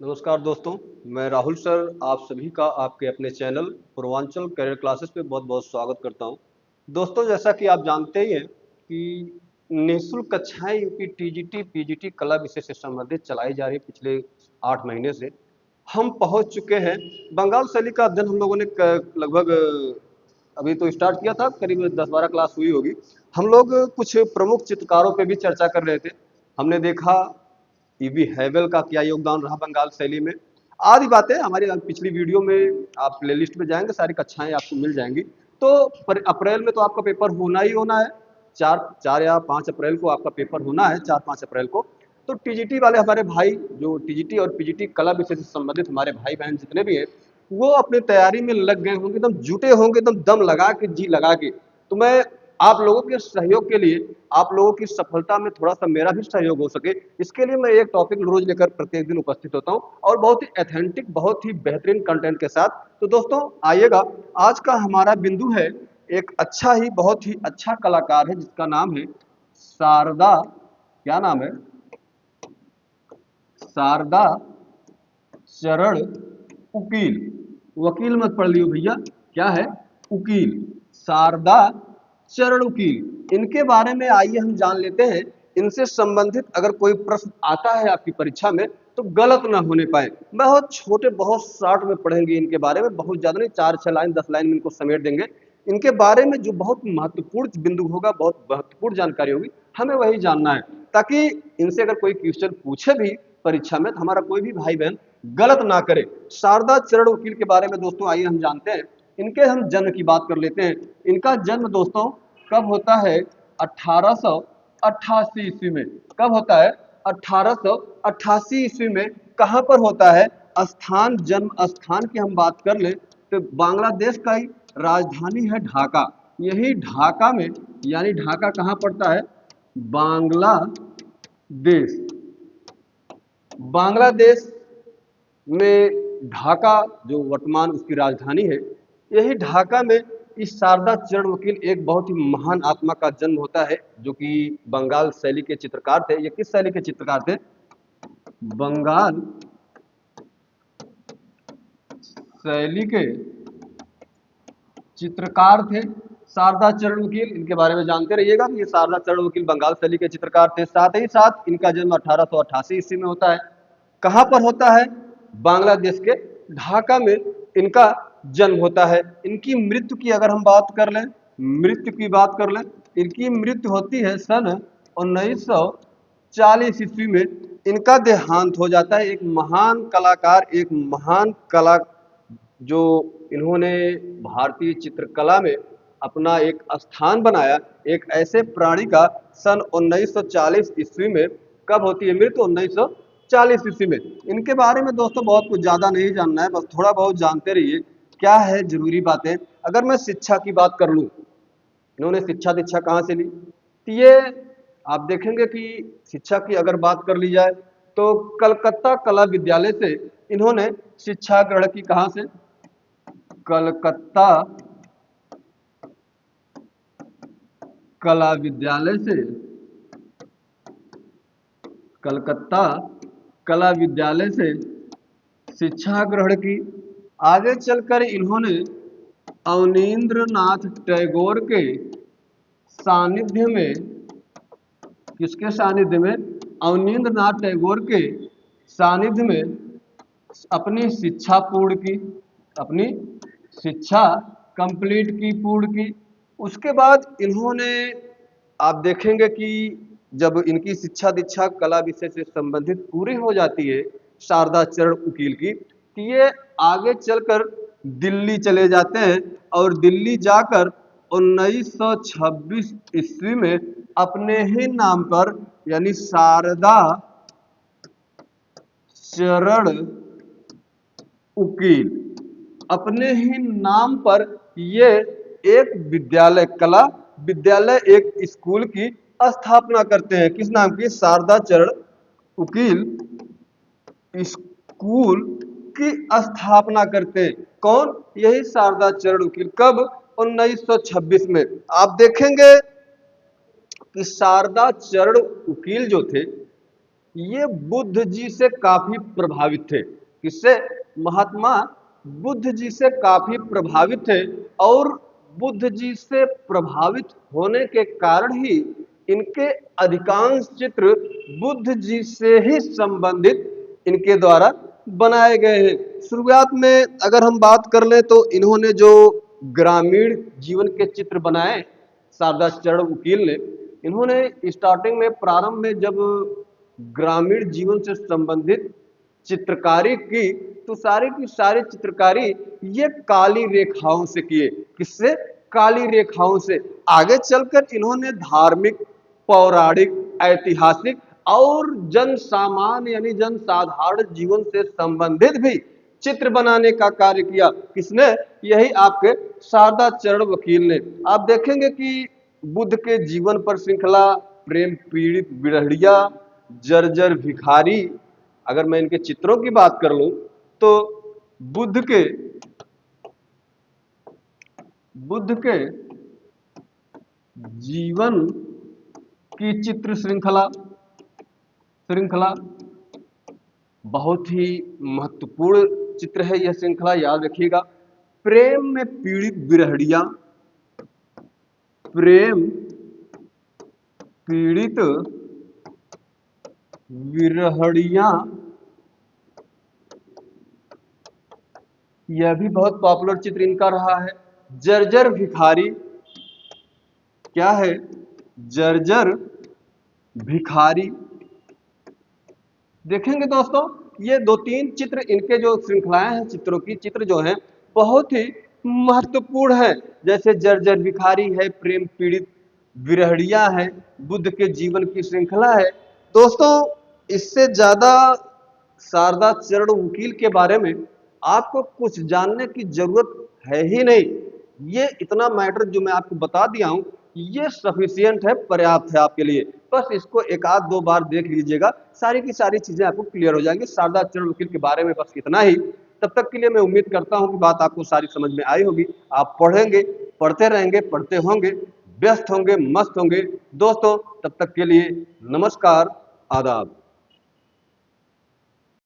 नमस्कार दोस्तों, मैं राहुल सर आप सभी का आपके अपने चैनल पूर्वांचल करियर क्लासेस पे बहुत बहुत स्वागत करता हूं। दोस्तों, जैसा कि आप जानते ही हैं कि निःशुल्क कक्षाएं यूपी टीजीटी पीजीटी कला विषय से संबंधित चलाई जा रही है पिछले 8 महीने से। हम पहुंच चुके हैं। बंगाल शैली का अध्ययन हम लोगों ने लगभग अभी तो स्टार्ट किया था, करीब 10-12 क्लास हुई होगी। हम लोग कुछ प्रमुख चित्रकारों पे भी चर्चा कर रहे थे। हमने देखा ईवी हैवेल का क्या योगदान रहा बंगाल शैली में। आदि बातें हमारी पिछली वीडियो में आप प्लेलिस्ट में जाएंगे, सारी कक्षाएं आपको मिल जाएंगी। तो अप्रैल में तो आपका पेपर होना ही होना है। 4 या 5 अप्रैल को आपका पेपर होना है, 4-5 अप्रैल को। तो टीजीटी वाले हमारे भाई, जो टीजीटी और पीजीटी कला विषय से संबंधित हमारे भाई बहन जितने भी हैं, वो अपनी तैयारी में लग गए होंगे, एकदम जुटे होंगे, एकदम दम लगा के, जी लगा के। तो मैं आप लोगों के सहयोग के लिए, आप लोगों की सफलता में थोड़ा सा मेरा भी सहयोग हो सके, इसके लिए मैं एक टॉपिक रोज लेकर प्रत्येक दिन उपस्थित होता हूं, और बहुत ही ऑथेंटिक, बहुत ही बेहतरीन कंटेंट के साथ। तो दोस्तों आइएगा, आज का हमारा बिंदु है एक अच्छा ही, बहुत ही अच्छा कलाकार है जिसका नाम है शारदा। क्या नाम है? शारदा चरण उकील। वकील मत पढ़ लियो भैया, क्या है? उकील। शारदा चरण उकील, इनके बारे में आइए हम जान लेते हैं। इनसे संबंधित अगर कोई प्रश्न आता है आपकी परीक्षा में तो गलत ना होने पाए। बहुत छोटे, बहुत शॉर्ट में पढ़ेंगे इनके बारे में, बहुत ज्यादा नहीं, 4-6 लाइन 10 लाइन में इनको समेट देंगे। इनके बारे में जो बहुत महत्वपूर्ण बिंदु होगा, बहुत महत्वपूर्ण जानकारी होगी, हमें वही जानना है, ताकि इनसे अगर कोई क्वेश्चन पूछे भी परीक्षा में तो हमारा कोई भी भाई बहन गलत ना करे। शारदा चरण वकील के बारे में दोस्तों आइए हम जानते हैं। इनके हम जन्म की बात कर लेते हैं। इनका जन्म दोस्तों कब होता है? 1888 ईस्वी में। कब होता है? 1888 ईस्वी में। कहां पर होता है? स्थान, जन्म स्थान की हम बात कर ले तो बांग्लादेश का ही राजधानी है ढाका। यही ढाका में, यानी ढाका कहां पड़ता है? बांग्लादेश। बांग्लादेश में ढाका जो वर्तमान उसकी राजधानी है, यही ढाका में इस शारदा चरण वकील, एक बहुत ही महान आत्मा का जन्म होता है, जो कि बंगाल शैली के चित्रकार थे। ये किस शैली के चित्रकार थे? बंगाल शैली के चित्रकार थे शारदा चरण वकील। इनके बारे में जानते रहिएगा कि ये शारदा चरण वकील बंगाल शैली के चित्रकार थे। साथ ही साथ इनका जन्म 1888 ईस्वी में होता है। कहां पर होता है? बांग्लादेश के ढाका में इनका जन्म होता है। इनकी मृत्यु की अगर हम बात कर लें, मृत्यु की बात कर लें, इनकी मृत्यु होती है सन 1940 ईस्वी में। इनका देहांत हो जाता है। एक महान कलाकार, एक महान कला, जो इन्होंने भारतीय चित्रकला में अपना एक स्थान बनाया, एक ऐसे प्राणी का सन 1940 ईस्वी में कब होती है मृत्यु? 1940 ईस्वी में। इनके बारे में दोस्तों बहुत कुछ ज्यादा नहीं जानना है, बस थोड़ा बहुत जानते रहिए। क्या है जरूरी बातें? अगर मैं शिक्षा की बात कर लूं, इन्होंने शिक्षा दीक्षा कहाँ से ली, तो ये आप देखेंगे कि शिक्षा की अगर बात कर ली जाए तो कलकत्ता कला विद्यालय से इन्होंने शिक्षा ग्रहण की। कहाँ से? कलकत्ता कला विद्यालय से। कलकत्ता कला विद्यालय से शिक्षा ग्रहण की। आगे चलकर इन्होंने अवनींद्रनाथ टैगोर के सानिध्य में, किसके सानिध्य में? अवनींद्रनाथ टैगोर के सानिध्य में अपनी शिक्षा पूर्ण की, अपनी शिक्षा कंप्लीट की, पूर्ण की। उसके बाद इन्होंने, आप देखेंगे कि जब इनकी शिक्षा दीक्षा कला विषय से संबंधित पूरी हो जाती है शारदा चरण उकील की, तो ये आगे चलकर दिल्ली चले जाते हैं, और दिल्ली जाकर 1926 ईस्वी में अपने ही नाम पर, यानी शारदा चरण उकील, अपने ही नाम पर ये एक विद्यालय, कला विद्यालय, एक स्कूल की स्थापना करते हैं। किस नाम की? शारदा चरण उकील स्कूल की स्थापना करते हैं। कौन? यही शारदा चरण उकील। कब? 1926 में। आप देखेंगे कि शारदा चरण उकील जो थे, ये बुद्ध जी से काफी प्रभावित थे। किससे? महात्मा बुद्ध जी से काफी प्रभावित थे, और बुद्ध जी से प्रभावित होने के कारण ही इनके अधिकांश चित्र बुद्ध जी से ही संबंधित इनके द्वारा बनाए गए हैं। शुरुआत में अगर हम बात कर लें तो इन्होंने जो ग्रामीण जीवन के चित्र बनाए, शारदा चरण वकील ने, इन्होंने स्टार्टिंग में, प्रारंभ में जब ग्रामीण जीवन से संबंधित चित्रकारी की, तो सारी की सारी चित्रकारी ये काली रेखाओं से किए। किससे? काली रेखाओं से। आगे चलकर इन्होंने धार्मिक, पौराणिक, ऐतिहासिक और जन सामान्य यानी जन साधारण जीवन से संबंधित भी चित्र बनाने का कार्य किया। किसने? यही आपके शारदा चरण वकील ने। आप देखेंगे कि बुद्ध के जीवन पर श्रृंखला, प्रेम पीड़ित बिरहड़िया, जर्जर भिखारी, अगर मैं इनके चित्रों की बात कर लूं तो बुद्ध के जीवन की चित्र श्रृंखला श्रृंखला बहुत ही महत्वपूर्ण चित्र है। यह श्रृंखला याद रखिएगा। प्रेम में पीड़ित बिरहड़िया, प्रेम पीड़ित विरहड़िया, यह भी बहुत पॉपुलर चित्र इनका रहा है। जर्जर भिखारी, क्या है? जर्जर भिखारी। देखेंगे दोस्तों, ये दो तीन चित्र, इनके जो श्रृंखलाएं हैं चित्रों की, चित्र जो हैं बहुत ही महत्वपूर्ण है। जैसे जर्जर भिखारी है, प्रेम पीड़ित विरहड़िया है, बुद्ध के जीवन की श्रृंखला है। दोस्तों, इससे ज्यादा शारदा चरण वकील के बारे में आपको कुछ जानने की जरूरत है ही नहीं। ये इतना मैटर जो मैं आपको बता दिया हूं, ये सफिशियंट है, पर्याप्त है आपके लिए। बस इसको एक आध दो बार देख लीजिएगा, सारी की सारी चीजें आपको क्लियर हो जाएंगी शारदा चरण वकील के बारे में। बस इतना ही। तब तक के लिए मैं उम्मीद करता हूं कि बात आपको सारी समझ में आई होगी। आप पढ़ेंगे, पढ़ते रहेंगे, पढ़ते होंगे, व्यस्त होंगे, मस्त होंगे। दोस्तों, तब तक के लिए नमस्कार, आदाब।